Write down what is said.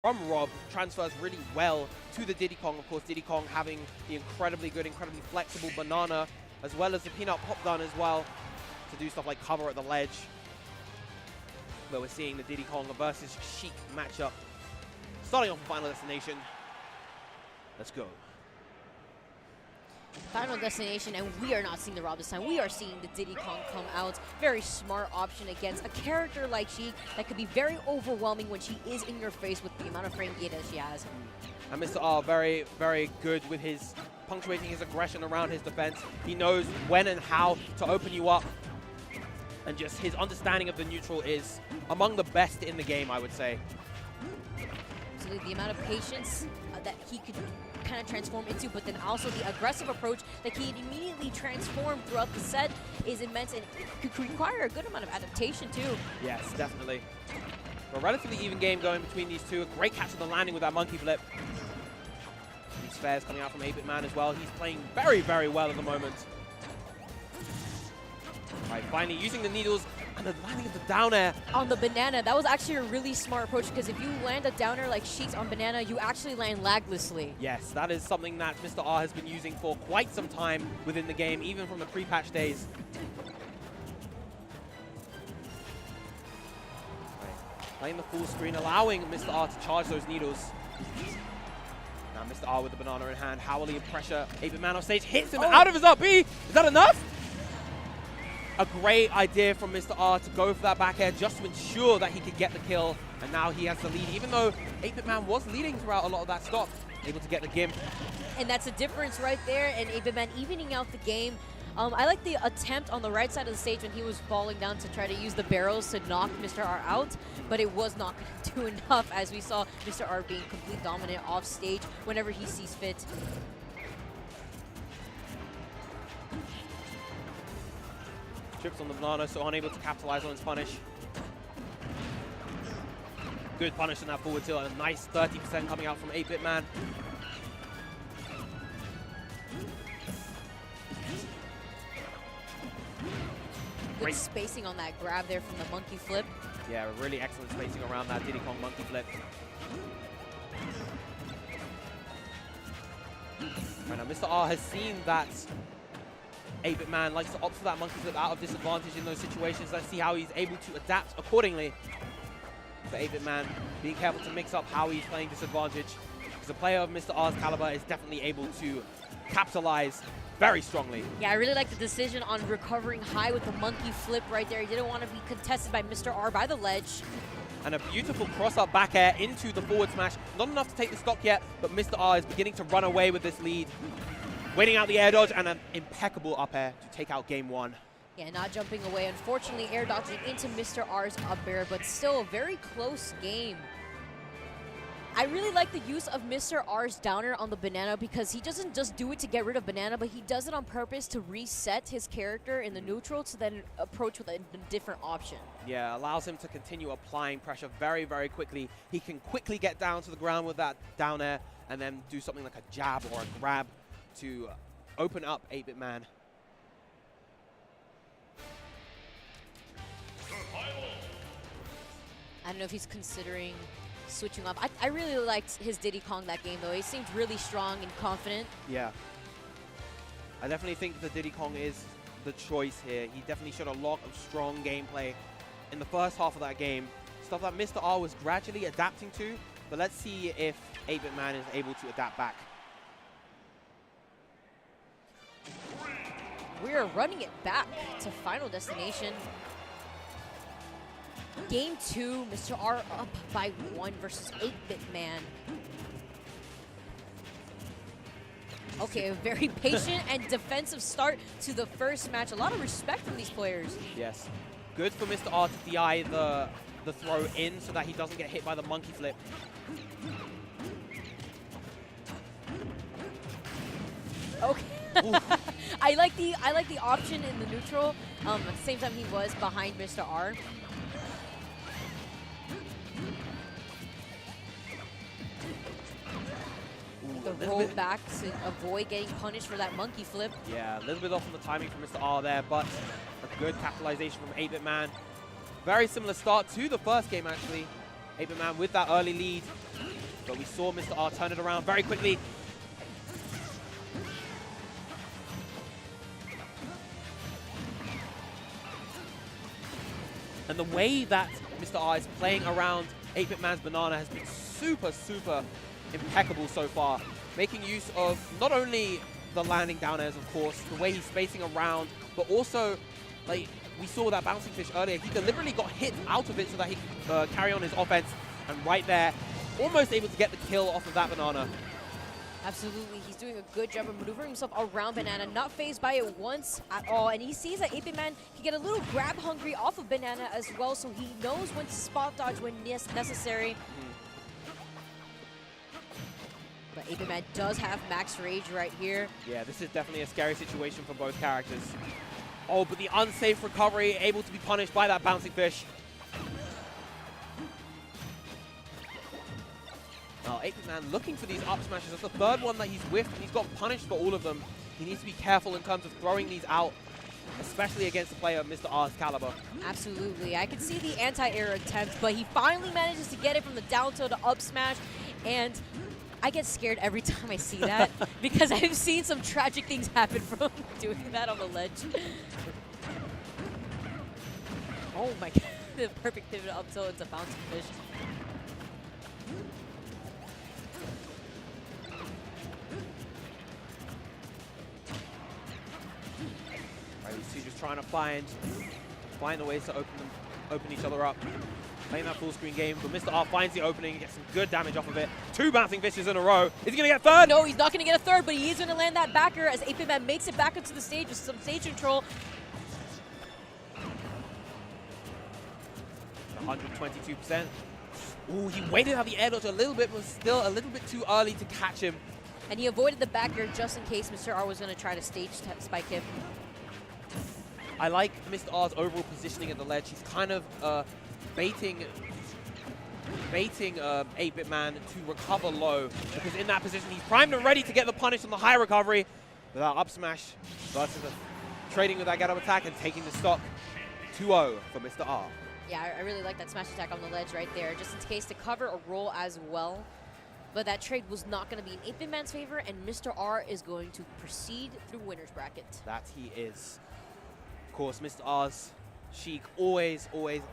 from Rob transfers really well to the Diddy Kong. Of course, Diddy Kong having the incredibly good, incredibly flexible banana, as well as the peanut pop gun as well, to do stuff like cover at the ledge. Where we're seeing the Diddy Kong versus Sheik matchup. Starting off with Final Destination. Let's go. Final Destination, and we are not seeing the Rob this time. We are seeing the Diddy Kong come out. Very smart option against a character like Sheik that could be very overwhelming when she is in your face with the amount of frame data she has. And Mr. R very, very good with his punctuating his aggression around his defense. He knows when and how to open you up. And just his understanding of the neutral is among the best in the game, I would say. So the amount of patience that he could kind of transform into, but then also the aggressive approach that he immediately transformed throughout the set is immense, and it could require a good amount of adaptation too. Yes, definitely. A relatively even game going between these two. A great catch on the landing with that monkey flip. These spares coming out from 8BitMan as well. He's playing very, very well at the moment. Right, finally using the needles and the landing of the down air. On the banana, that was actually a really smart approach, because if you land a downer like Sheik's on banana, you actually land laglessly. Yes, that is something that Mr. R has been using for quite some time within the game, even from the pre-patch days. Right. Playing the full screen, allowing Mr. R to charge those needles. Now Mr. R with the banana in hand, Howley pressure. 8BitMan off stage, hits him out of his up B. Is that enough? A great idea from Mr. R to go for that back air just to ensure that he could get the kill. And now he has the lead, even though 8BitMan was leading throughout a lot of that stock, able to get the gimp. And that's a difference right there, and 8BitMan evening out the game. I like the attempt on the right side of the stage when he was falling down to try to use the barrels to knock Mr. R out, but it was not going to do enough, as we saw Mr. R being completely dominant off stage whenever he sees fit. Trips on the banana, so unable to capitalize on his punish. Good punish in that forward tilt, and a nice 30% coming out from 8BitMan. Good spacing on that grab there from the monkey flip. Yeah, really excellent spacing around that Diddy Kong monkey flip. Right, now Mr. R has seen that 8BitMan likes to opt for that monkey flip out of disadvantage in those situations. Let's see how he's able to adapt accordingly. For 8BitMan, being careful to mix up how he's playing disadvantage, because a player of Mr. R's caliber is definitely able to capitalize very strongly. Yeah, I really like the decision on recovering high with the monkey flip right there. He didn't want to be contested by Mr. R by the ledge. And a beautiful cross-up back air into the forward smash. Not enough to take the stock yet, but Mr. R is beginning to run away with this lead. Waiting out the air dodge and an impeccable up air to take out game one. Yeah, not jumping away. Unfortunately, air dodging into Mr. R's up air, but still a very close game. I really like the use of Mr. R's downer on the banana, because he doesn't just do it to get rid of banana, but he does it on purpose to reset his character in the neutral to then approach with a different option. Yeah, allows him to continue applying pressure very, very quickly. He can quickly get down to the ground with that down air and then do something like a jab or a grab to open up 8BitMan. I don't know if he's considering switching up. I really liked his Diddy Kong that game, though. He seemed really strong and confident. Yeah. I definitely think the Diddy Kong is the choice here. He definitely showed a lot of strong gameplay in the first half of that game. Stuff that Mr. R was gradually adapting to, but let's see if 8BitMan is able to adapt back. We're running it back to Final Destination. Game 2, Mr. R up by 1 versus 8BitMan. Okay, a very patient and defensive start to the first match. A lot of respect from these players. Yes. Good for Mr. R to DI the throw in so that he doesn't get hit by the monkey flip. Okay. I like the option in the neutral. At the same time, he was behind Mr. R. The roll back to avoid getting punished for that monkey flip. Yeah, a little bit off on the timing from Mr. R there, but a good capitalization from 8BitMan. Very similar start to the first game, actually. 8BitMan with that early lead. but we saw Mr. R turn it around very quickly. And the way that Mr. R is playing around 8BitMan's banana has been super, super impeccable so far. Making use of not only the landing down airs, of course, the way he's spacing around, but also, like, we saw that bouncing fish earlier. He deliberately got hit out of it so that he could carry on his offense. And right there, almost able to get the kill off of that banana. Absolutely, he's doing a good job of maneuvering himself around Banana, not phased by it once at all. And he sees that 8BitMan can get a little grab hungry off of Banana as well, so he knows when to spot dodge when necessary. But 8BitMan does have max rage right here. Yeah, this is definitely a scary situation for both characters. Oh, but the unsafe recovery, able to be punished by that bouncing fish. Now, 8BitMan looking for these up smashes. That's the third one that he's whiffed, and he's got punished for all of them. He needs to be careful in terms of throwing these out, especially against a player of Mr. R's caliber. Absolutely. I could see the anti-air attempt, but he finally manages to get it from the down tilt to up smash, and I get scared every time I see that because I've seen some tragic things happen from doing that on the ledge. Oh my god, the perfect pivot up tilt into bouncing fish. Right, these two just trying to find the ways to open each other up. Playing that full screen game, but Mr. R finds the opening, gets some good damage off of it. 2 bouncing fishes in a row. Is he going to get third? No, he's not going to get a third, but he is going to land that backer as 8BitMan makes it back into the stage with some stage control. 122%. Ooh, he waited out the air dodge a little bit, but still a little bit too early to catch him. And he avoided the backer just in case Mr. R was going to try to stage spike him. I like Mr. R's overall positioning at the ledge. He's kind of baiting 8BitMan to recover low, because in that position he's primed and ready to get the punish on the high recovery. With that up smash versus trading with that get up attack and taking the stock. 2-0 for Mr. R. Yeah, I really like that smash attack on the ledge right there, just in case to cover a roll as well. But that trade was not going to be in 8BitMan's favor, and Mr. R is going to proceed through winner's bracket. That he is. Of course, Mr. R's Sheik, always incredible.